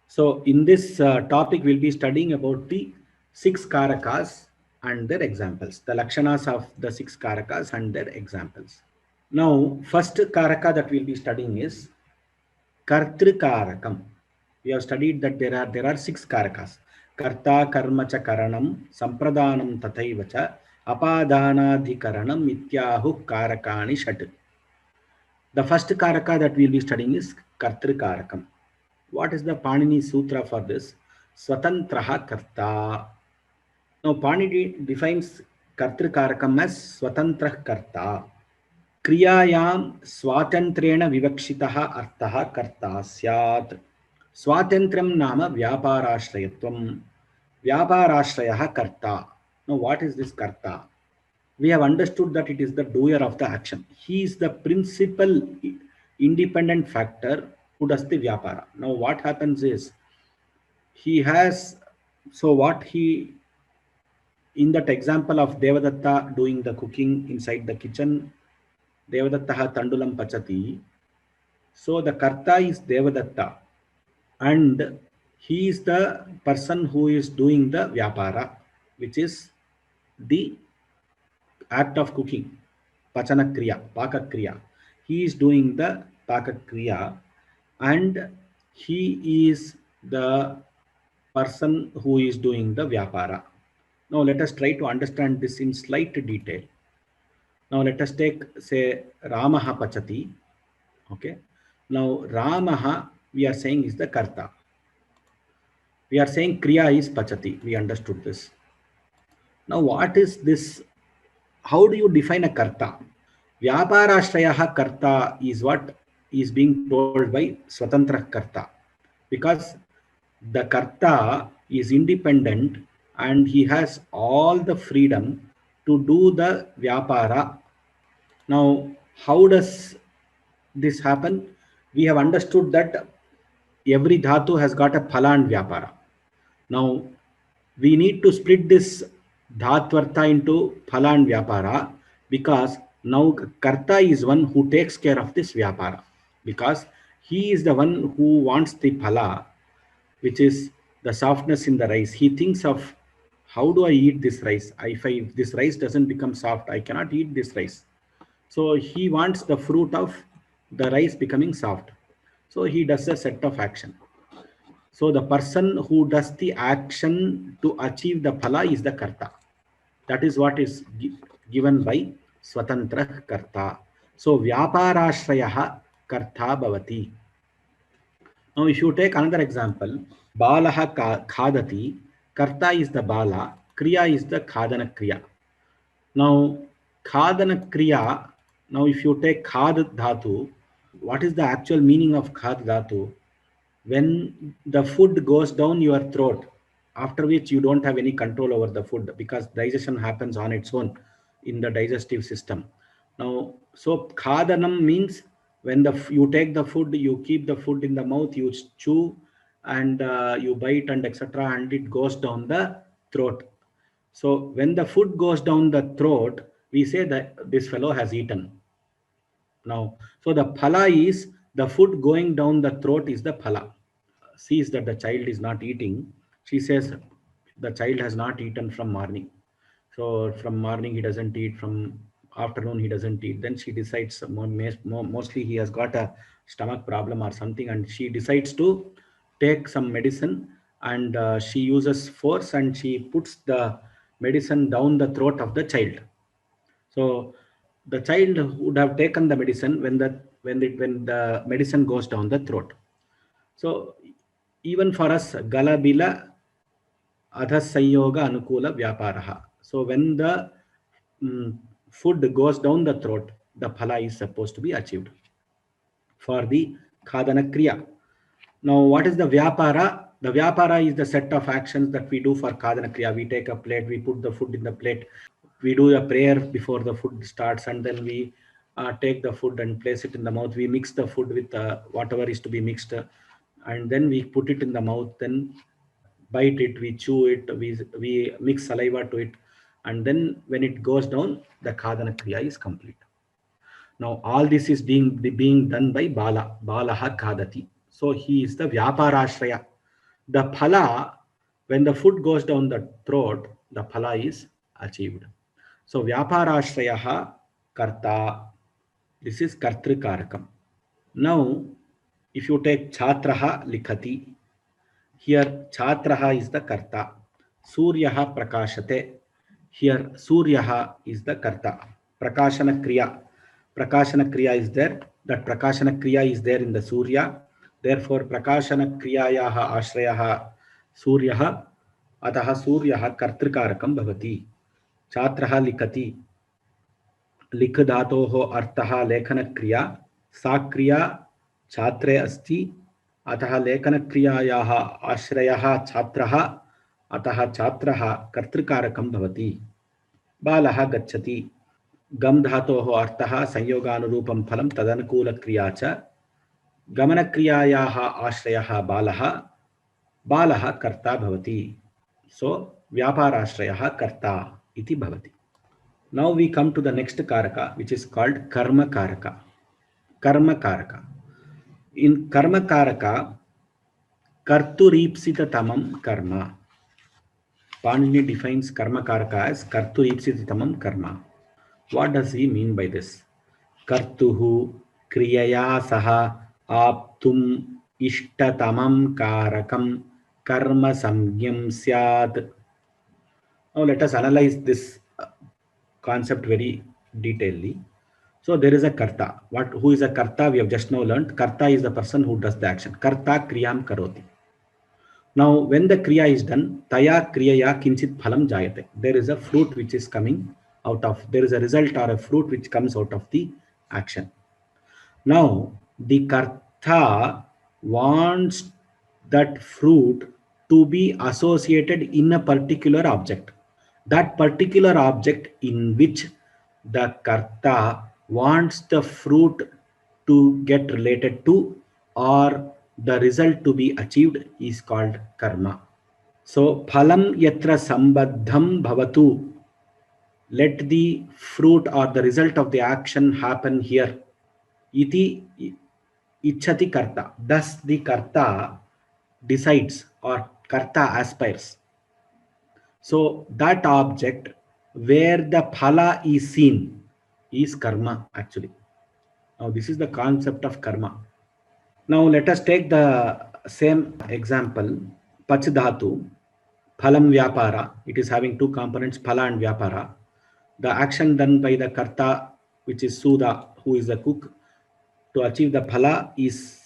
So in this topic, we'll be studying about the six karakas and their examples, the lakshanas of the six karakas and their examples. Now, first karaka that we'll be studying is Kartrikarakam. We have studied that there are six karakas. Karta, karma cha karanam, sampradanam tathaiva cha, apadanadhikaranam mityahu karakani shat. The first karaka that we will be studying is Kartrikarakam. What is the Panini Sutra for this? Swatantraha Karta. Now, Panini defines Kartrikarakam as Swatantrah Karta. Kriyayam Swatantrena Vivakshitaha Artaha Karta Syat. Swatantram Nama Vyaparashrayatvam. Vyaparashrayaha Karta. Now, what is this Karta? We have understood that it is the doer of the action. He is the principal independent factor who does the vyapara. Now what happens is he has, so what he, in that example of Devadatta doing the cooking inside the kitchen, Devadattaha Tandulam Pachati. So the Karta is Devadatta and he is the person who is doing the vyapara, which is the act of cooking, Pachana Kriya, Paka Kriya. He is doing the Paka Kriya and he is the person who is doing the Vyapara. Now let us try to understand this in slight detail. Now let us take, say, Ramaha Pachati. Okay. Now Ramaha, we are saying, is the Karta. We are saying Kriya is Pachati. We understood this. Now what is this? How do you define a Karta? Vyaparashrayaha Karta is what is being told by Swatantra Karta, because the Karta is independent and he has all the freedom to do the Vyapara. Now, how does this happen? We have understood that every dhatu has got a phala and Vyapara. Now, we need to split this dhatvartha into phala and Vyapara, because now Karta is one who takes care of this Vyapara, because he is the one who wants the phala, which is the softness in the rice. He thinks of, how do I eat this rice? If this rice doesn't become soft, I cannot eat this rice. So he wants the fruit of the rice becoming soft. So he does a set of action. So the person who does the action to achieve the phala is the karta. That is what is given by Swatantra Karta. So Vyaparashrayaha Karta Bhavati. Now if you take another example, Balaha Khadati, Karta is the Bala, Kriya is the Khadana Kriya. Now Khadana Kriya, now if you take Khad Dhatu, what is the actual meaning of Khad Dhatu? When the food goes down your throat, after which you don't have any control over the food, because digestion happens on its own in the digestive system. Now, so khadanam means when you take the food, you keep the food in the mouth, you chew and you bite and etc., and it goes down the throat. So when the food goes down the throat, we say that this fellow has eaten. Now, so the phala is the food going down the throat is the phala. Sees that the child is not eating, she says the child has not eaten from morning. So from morning he doesn't eat, from afternoon he doesn't eat. Then she decides mostly he has got a stomach problem or something, and she decides to take some medicine, and she uses force and she puts the medicine down the throat of the child. So the child would have taken the medicine when the medicine goes down the throat. So even for us, galabila adhasayoga anukula vyaparaha. So when the food goes down the throat, the phala is supposed to be achieved for the khadana kriya. Now, what is the vyapara? The vyapara is the set of actions that we do for khadana kriya. We take a plate, we put the food in the plate, we do a prayer before the food starts, and then we take the food and place it in the mouth. We mix the food with whatever is to be mixed, and then we put it in the mouth, then bite it, we chew it, we mix saliva to it, and then when it goes down, the khadana kriya is complete. Now all this is being done by Balaha Khadati. So he is the Vyaparashraya. The phala, when the food goes down the throat, the phala is achieved. So vyaparashrayaha karta, this is kartrikarakam. Now, if you take chatraha likhati, here chatraha is the karta. Suryaha prakashate, here suryaha is the karta. Prakashana kriya. Prakashana kriya is there. That prakashana kriya is there in the surya. Therefore, prakashana kriyayaha ashrayaha suryaha. अतः सूर्यः कर्तृकारकं भवति. छात्रः लिखति, लिख धातोः अर्थः लेखनक्रिया, सा क्रिया छात्रे अस्ति, अतः लेखनक्रियायाः आश्रयः छात्रः, अतः छात्रः कर्तृकारकं भवति. बालः गच्छति, गम धातोः अर्थः संयोगानुरूपं फलं तदनुकूलक्रिया च, गमनक्रियायाः आश्रयः बालः, बालः कर्ता भवति. So व्यापाराश्रयः कर्ता इति भवति. Now we come to the next karaka, which is called karma karaka. Karma karaka. In karma karaka, karturipsitatamam karma. Panini defines karma karaka as karturipsitatamam karma. What does he mean by this? Kartuhu kriyaya saha aptum ishtatamam karakam karma samgyam syat. Now let us analyze this concept very detailedly. So there is a karta. Who is a karta? We have just now learned. Karta is the person who does the action. Karta kriyam karoti. Now when the kriya is done, taya kriyaya kinchit phalam jayate. There is a fruit which is coming out of, there is a result or a fruit which comes out of the action. Now the karta wants that fruit to be associated in a particular object. That particular object in which the karta wants the fruit to get related to or the result to be achieved is called karma. So phalam yatra sambaddham bhavatu, let the fruit or the result of the action happen here. Iti ichhati karta, thus the karta decides or karta aspires. So that object where the phala is seen is karma actually. Now this is the concept of karma. Now let us take the same example, pach dhatu, phalam vyapara. It is having two components, phala and vyapara. The action done by the karta, which is Suda, who is the cook, to achieve the phala is,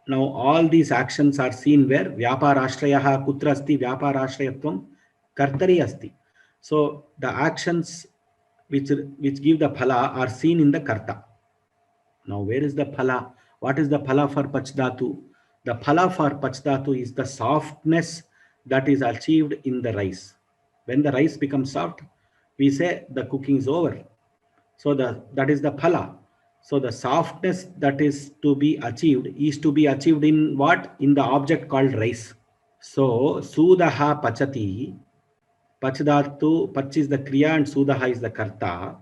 now all these actions are seen where vyaparashrayaha kutra asti, vyaparashrayatvam kartari asti. So the actions which give the phala are seen in the karta. Now where is the phala? What is the phala for pachdhatu? The phala for pachdhatu is the softness that is achieved in the rice. When the rice becomes soft, we say the cooking is over. So that is the phala. So the softness that is to be achieved in what? In the object called rice. So sudaha pachati, pachdhatu, pach is the kriya and sudaha is the karta.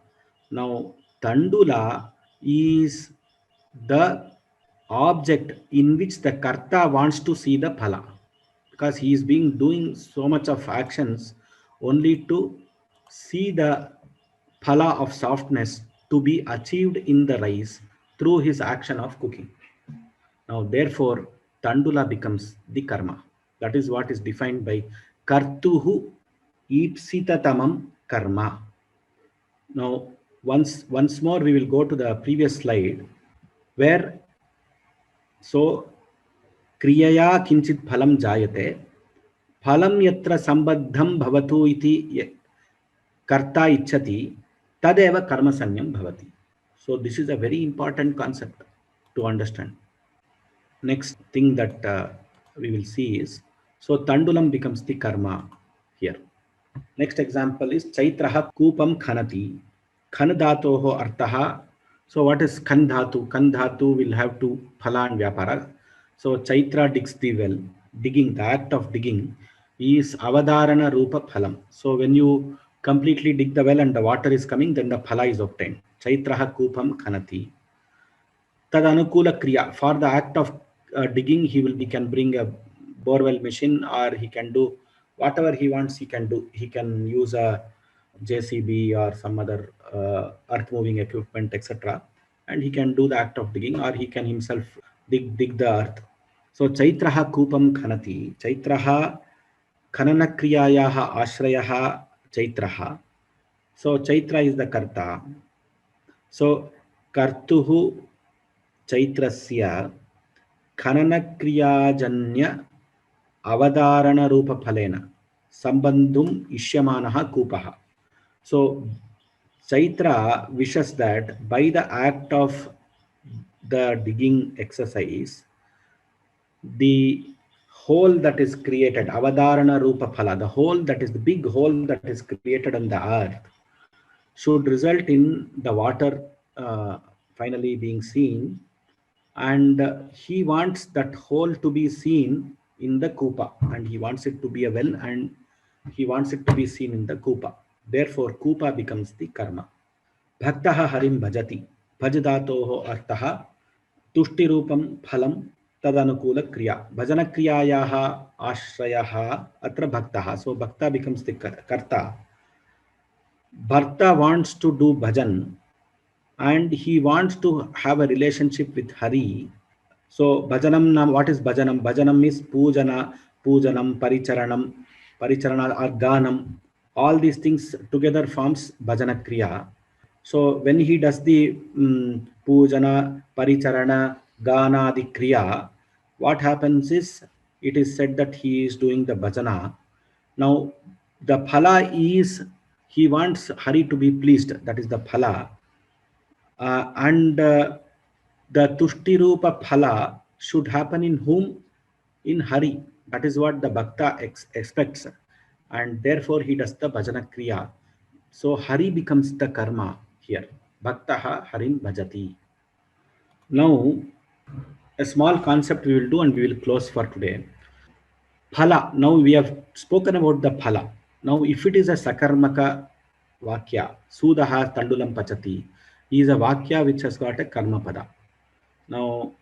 Now tandula is the object in which the karta wants to see the phala, because he is doing so much of actions only to see the phala of softness to be achieved in the rice through his action of cooking. Now therefore tandula becomes the karma. That is what is defined by kartuhu ipsitatamam karma. Now once more we will go to the previous slide where, so kriyaya kinchit phalam jayate, phalam yatra sambaddham bhavatu iti karta ichhati, tadeva karma sanyam bhavati. So this is a very important concept to understand. Next thing that we will see is, so tandulam becomes the karma here. Next example is chaitraha kupam khanati. Khan dhatoho artaha. So what is khan dhatu? Khan dhatu will have to phala and vyapara. So chaitra digs the well. Digging, the act of digging is avadharana rupa phalam. So when you completely dig the well and the water is coming, then the phala is obtained. Chaitraha kupam khanati. Tad anukula kriya. For the act of digging, he can bring a borewell machine, or he can do whatever he wants. He can do. He can use a JCB or some other earth moving equipment, etc. And he can do the act of digging, or he can himself dig the earth. So Chaitraha Kupam Khanati. Chaitraha Khananakriyayaha Ashrayaha Chaitraha. So Chaitra is the Karta. So Kartuhu Chaitrasya Khananakriyajanya Avadarana Rupa Phalena Sambandhum Ishyamanaha Kupaha. So Chaitra wishes that by the act of the digging exercise, the hole that is created, Avadarana Rupa Phala, the hole that is the big hole that is created on the earth, should result in the water finally being seen. And he wants that hole to be seen in the Kupa, and he wants it to be a well, and he wants it to be seen in the Kupa. Therefore, Kupa becomes the karma. Bhaktaha Harim Bhajati. Bhajadatoho Artaha Tushtirupam Phalam Tadanukula Kriya. Bhajana Kriyayaha Ashrayaha Atra Bhaktaha. So Bhakta becomes the Karta. Bharta wants to do bhajan, and he wants to have a relationship with Hari. So bhajanam, what is bhajanam? Bhajanam is pujana, paricharanam, or ganam. All these things together forms bhajana kriya. So when he does the pujana, paricharana, gana, the kriya, what happens is, it is said that he is doing the bhajana. Now the phala is, he wants Hari to be pleased. That is the phala. And the Tushtirupa Phala should happen in whom? In Hari. That is what the Bhakta expects. And therefore he does the Bhajana Kriya. So Hari becomes the karma here. Bhaktaha Harim Bhajati. Now, a small concept we will do, and we will close for today. Phala. Now we have spoken about the phala. Now if it is a Sakarmaka Vakya, Sudaha Tandulam Pachati, is a Vakya which has got a Karma Pada. Now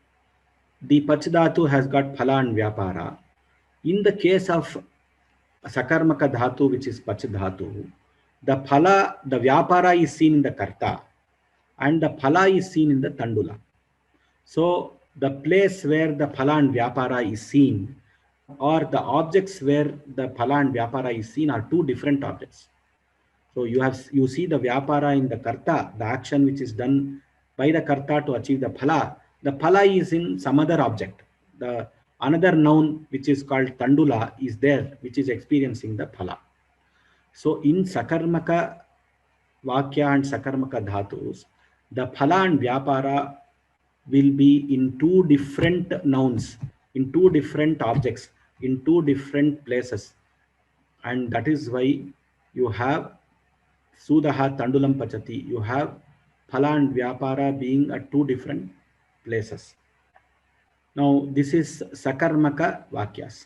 the Pachdhatu has got Phala and Vyapara. In the case of Sakarmaka Dhatu, which is Pachdhatu, the Phala, the Vyapara is seen in the Karta, and the Phala is seen in the Tandula. So the place where the Phala and Vyapara is seen, or the objects where the Phala and Vyapara is seen, are two different objects. So you see the Vyapara in the Karta, the action which is done by the Karta to achieve the Phala. The Phala is in some other object. The another noun which is called Tandula is there, which is experiencing the Phala. So in Sakarmaka Vakya and Sakarmaka Dhatus, the Phala and Vyapara will be in two different nouns, in two different objects, in two different places. And that is why you have Sudaha Tandulam Pachati, you have Phala and Vyapara being at two different places. Now this is Sakarmaka Vakyas.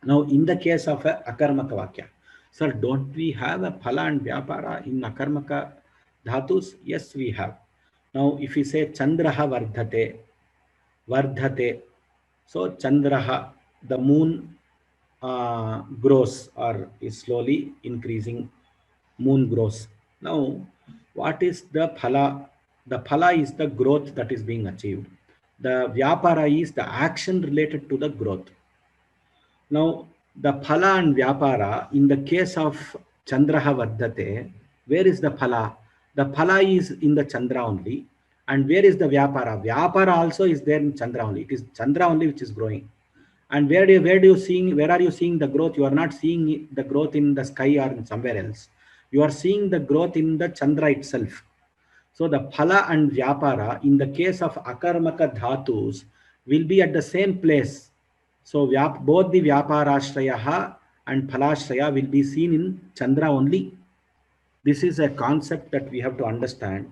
Now in the case of a Akarmaka Vakya, sir, don't we have a Phala and Vyapara in Akarmaka Dhatus? Yes, we have. Now if we say Chandraha Vardhate, so Chandraha, the moon grows or is slowly increasing, moon grows. Now what is the Phala? The Phala is the growth that is being achieved. The Vyapara is the action related to the growth. Now the Phala and Vyapara, in the case of Chandraha Vardhate, where is the Phala? The Phala is in the Chandra only. And where is the Vyapara? Vyapara also is there in Chandra only. It is Chandra only which is growing. And where are you seeing the growth? You are not seeing the growth in the sky or in somewhere else. You are seeing the growth in the Chandra itself. So the Phala and Vyapara, in the case of Akarmaka Dhatus, will be at the same place. So both the Vyaparashrayaha and Phalashraya will be seen in Chandra only. This is a concept that we have to understand.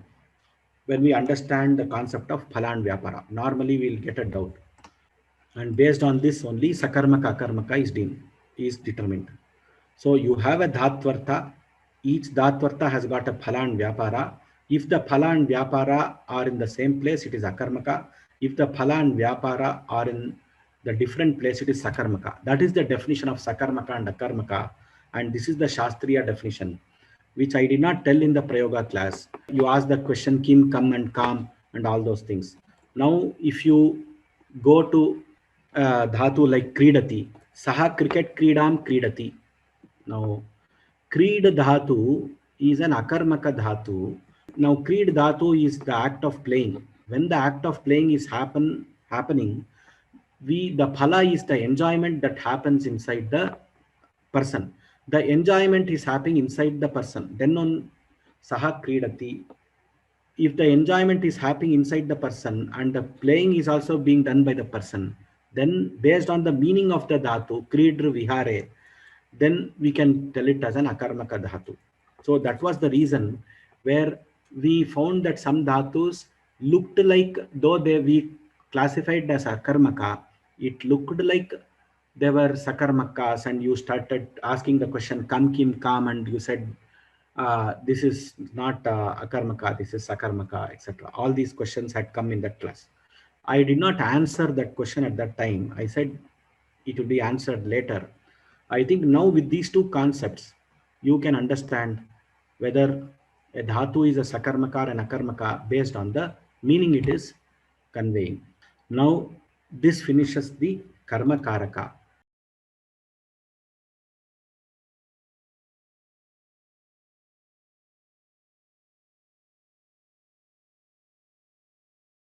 When we understand the concept of Phala and Vyapara, normally we will get a doubt. And based on this only, Sakarmaka Akarmaka is determined. So you have a Dhatvartha. Each Dhatvartha has got a Phala and Vyapara. If the Phala and Vyapara are in the same place, it is Akarmaka. If the Phala and Vyapara are in the different place, it is Sakarmaka. That is the definition of Sakarmaka and Akarmaka. And this is the Shastriya definition, which I did not tell in the Prayoga class. You asked the question, Kim, come and calm, and all those things. Now, if you go to dhatu like Kridati, Saha cricket Kridam Kridati. Now, Creed Dhatu is an Akarmaka Dhatu. Now, Creed Dhatu is the act of playing. When the act of playing is happening, the phala is the enjoyment that happens inside the person. The enjoyment is happening inside the person. Then on Saha Kridati, if the enjoyment is happening inside the person and the playing is also being done by the person, then based on the meaning of the dhatu, Kridru Vihare, then we can tell it as an Akarmaka dhatu. So that was the reason where we found that some dhatus looked like, though we classified as Akarmaka, it looked like they were Sakarmakas, and you started asking the question, Kam Kim Kam, and you said, this is not Akarmaka, this is Sakarmaka, etc. All these questions had come in that class. I did not answer that question at that time. I said it will be answered later. I think now with these two concepts, you can understand whether a dhatu is a Sakarmaka or an Akarmaka based on the meaning it is conveying. Now, this finishes the Karma Karaka.